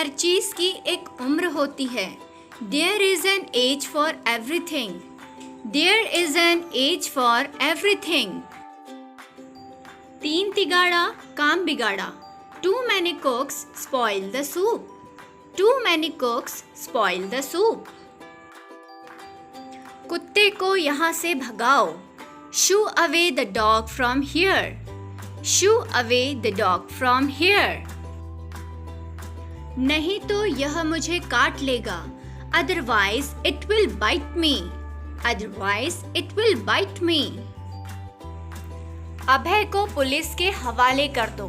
हर चीज की एक उम्र होती है। There is an age for everything. There is an age for everything. 3 तिगाड़ा काम बिगाड़ा। Too many cooks spoil the soup. Too many cooks spoil the soup. कुत्ते को यहाँ से भगाओ। Shoo away the dog from here. Shoo away the dog from here. नहीं तो यह मुझे काट लेगा। Otherwise it will bite me. Otherwise it will bite me. अभय को पुलिस के हवाले कर दो।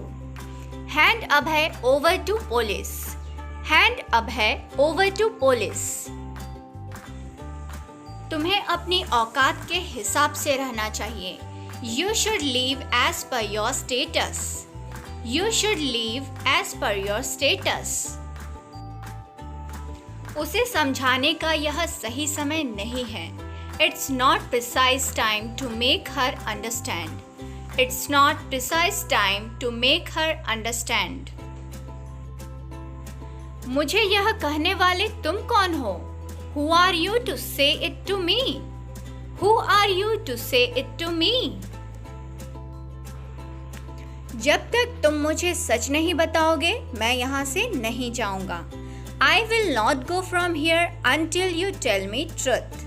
Hand Abhay over to police. Hand Abhay over to police. तुम्हें अपनी औकात के हिसाब से रहना चाहिए। You should live as per your status. You should live as per your status. उसे समझाने का यह सही समय नहीं है। It's not precise time to make her understand. It's not precise time to make her understand. मुझे यह कहने वाले तुम कौन हो? Who are you to say it to me? Who are you to say it to me? जब तक तुम मुझे सच नहीं बताओगे, मैं यहाँ से नहीं जाऊंगा। I will not go from here until you tell me truth.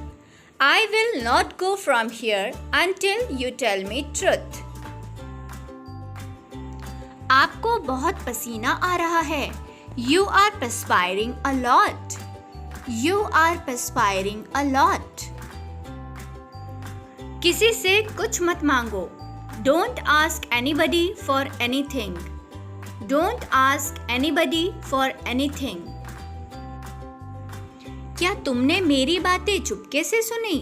I will not go from here until you tell me truth. आपको बहुत पसीना आ रहा है। You are perspiring a lot. You are perspiring a lot. किसी से कुछ मत मांगो। Don't ask anybody for anything. Don't ask anybody for anything. क्या तुमने मेरी बातें चुपके से सुनी?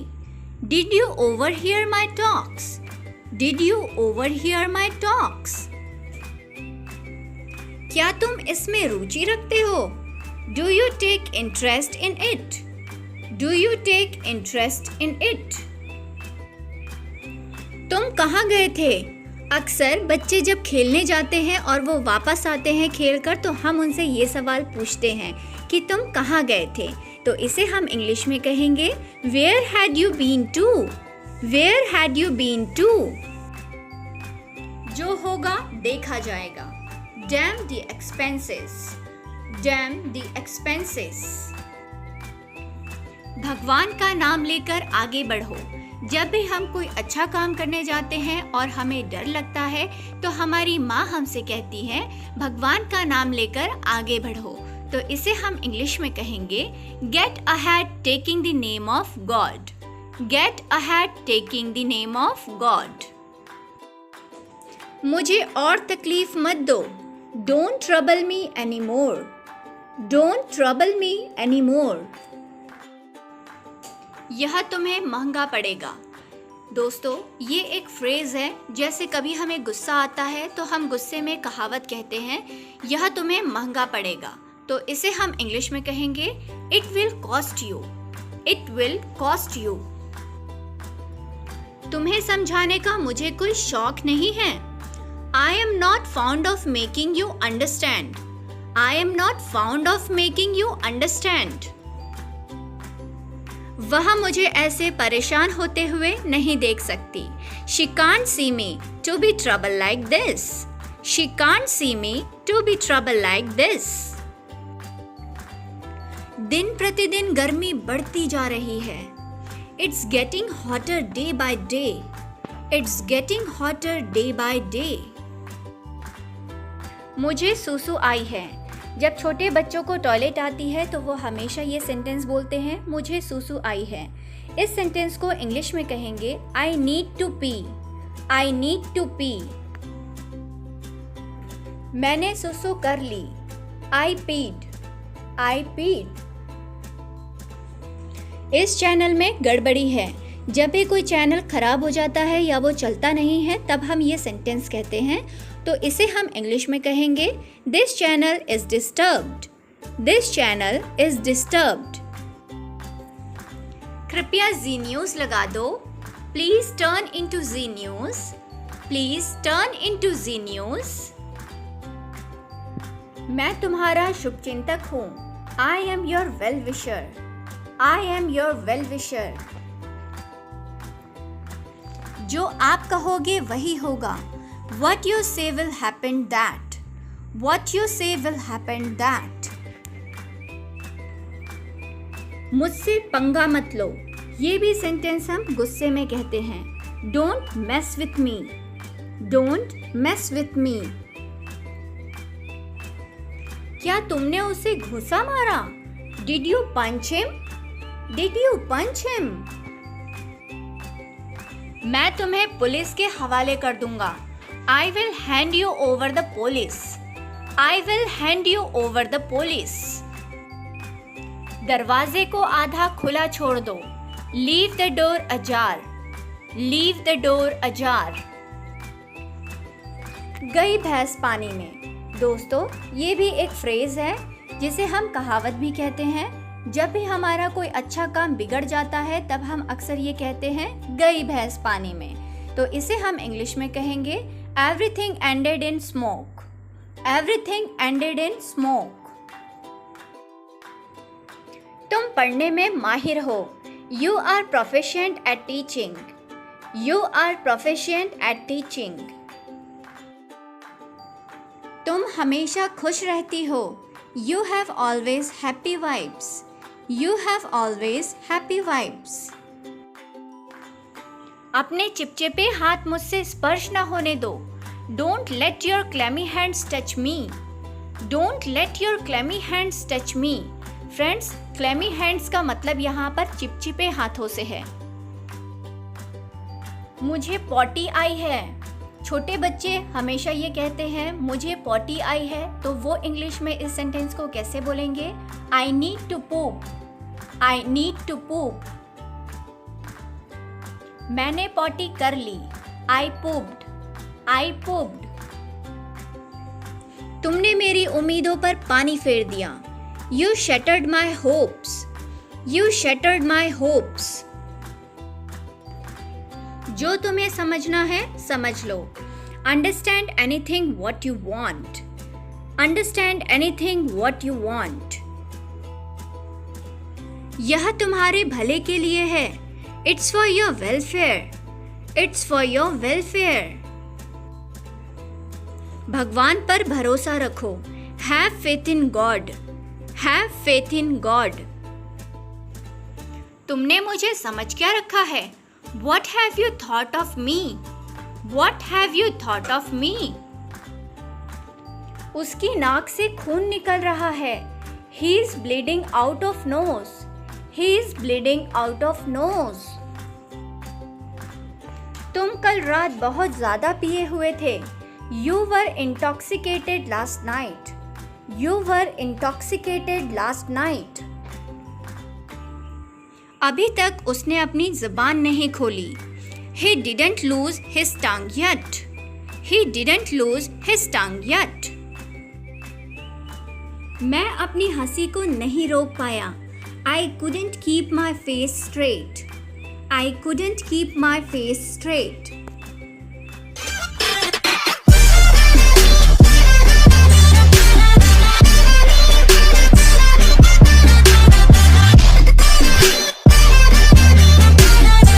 Did you overhear my talks? Did you overhear my talks? क्या तुम इसमें रुचि रखते हो? Do you take interest in it? Do you take interest in it? तुम कहाँ गए थे? अक्सर बच्चे जब खेलने जाते हैं और वो वापस आते हैं खेलकर, तो हम उनसे ये सवाल पूछते हैं कि तुम कहाँ गए थे। तो इसे हम इंग्लिश में कहेंगे Where had you been to? Where had you been to? जो होगा देखा जाएगा। Damn the expenses. Damn the expenses. भगवान का नाम लेकर आगे बढ़ो। जब भी हम कोई अच्छा काम करने जाते हैं और हमें डर लगता है, तो हमारी माँ हमसे कहती है भगवान का नाम लेकर आगे बढ़ो। तो इसे हम इंग्लिश में कहेंगे Get ahead taking the name of God. Get ahead taking the name of God. मुझे और तकलीफ मत दो। Don't trouble me anymore. Don't trouble me anymore. यह तुम्हें महंगा पड़ेगा। दोस्तों, ये एक फ्रेज है। जैसे कभी हमें गुस्सा आता है तो हम गुस्से में कहावत कहते हैं, यह तुम्हें महंगा पड़ेगा। तो इसे हम इंग्लिश में कहेंगे It will cost you. It will cost you. तुम्हें समझाने का मुझे कोई शौक नहीं है। I am not fond of making you understand. I am not fond of making you understand. वह मुझे ऐसे परेशान होते हुए नहीं देख सकती। She can't see me to be trouble like this. She can't see me to be trouble like this. दिन प्रतिदिन गर्मी बढ़ती जा रही है। It's getting hotter day by day. It's getting hotter day by day. मुझे सुसु आई है। जब छोटे बच्चों को टॉयलेट आती है तो वो हमेशा ये सेंटेंस बोलते हैं, मुझे सुसु आई है। इस सेंटेंस को इंग्लिश में कहेंगे I need to pee. I need to pee. मैंने सुसु कर ली। I peed. I peed. इस चैनल में गड़बड़ी है। जब भी कोई चैनल खराब हो जाता है या वो चलता नहीं है, तब हम ये सेंटेंस कहते हैं। तो इसे हम इंग्लिश में कहेंगे this channel is disturbed. This channel is disturbed. कृपया जी न्यूज लगा दो। Please turn into Zee News. Please turn into Zee News. मैं तुम्हारा शुभचिंतक हूँ। I am your well-wisher. I am your well-wisher. जो आप कहोगे वही होगा। What you say will happen that. What you say will happen that. मुझसे पंगा मत लो। ये भी सेंटेंस हम गुस्से में कहते हैं। Don't mess with me. Don't mess with me. क्या तुमने उसे घुसा मारा? Did you punch him? Did you punch him? मैं तुम्हें पुलिस के हवाले कर दूंगा। I will hand you over the police. I will hand you over the police. दरवाजे को आधा खुला छोड़ दो। Leave the door ajar. Leave the door ajar. गई भैंस पानी में। दोस्तों, ये भी एक फ्रेज है जिसे हम कहावत भी कहते हैं। जब भी हमारा कोई अच्छा काम बिगड़ जाता है तब हम अक्सर ये कहते हैं गई भैंस पानी में। तो इसे हम इंग्लिश में कहेंगे everything ended in smoke. Everything ended in smoke. तुम पढ़ने में माहिर हो। You are proficient at teaching. You are proficient at teaching. तुम हमेशा खुश रहती हो। You have always happy vibes. You have always happy vibes. अपने चिपचिपे हाथ मुझसे स्पर्श ना होने दो। Don't let your clammy hands touch me. Don't let your clammy hands touch me. Friends, clammy hands का मतलब यहाँ पर चिपचिपे हाथों से है। मुझे पॉटी आई है। छोटे बच्चे हमेशा ये कहते हैं मुझे पॉटी आई है, तो वो इंग्लिश में इस सेंटेंस को कैसे बोलेंगे? I need to poop. I need to poop. मैंने पॉटी कर ली। I pooped. I pooped. तुमने मेरी उम्मीदों पर पानी फेर दिया। You shattered my hopes. You shattered my hopes. जो तुम्हें समझना है समझ लो। Understand anything what you want. Understand anything what you want. यह तुम्हारे भले के लिए है। It's for your welfare. It's for your welfare. भगवान पर भरोसा रखो। Have faith in God. Have faith in God. तुमने मुझे समझ क्या रखा है? What have you thought of me? What have you thought of me? उसकी नाक से खून निकल रहा है। He is bleeding out of nose. He is bleeding out of nose. तुम कल रात बहुत ज़्यादा पिए हुए थे। You were intoxicated last night. You were intoxicated last night. अभी तक उसने अपनी ज़बान नहीं खोली। He didn't lose his tongue yet. He didn't lose his tongue yet. मैं अपनी हंसी को नहीं रोक पाया। I couldn't keep my face straight. I couldn't keep my face straight.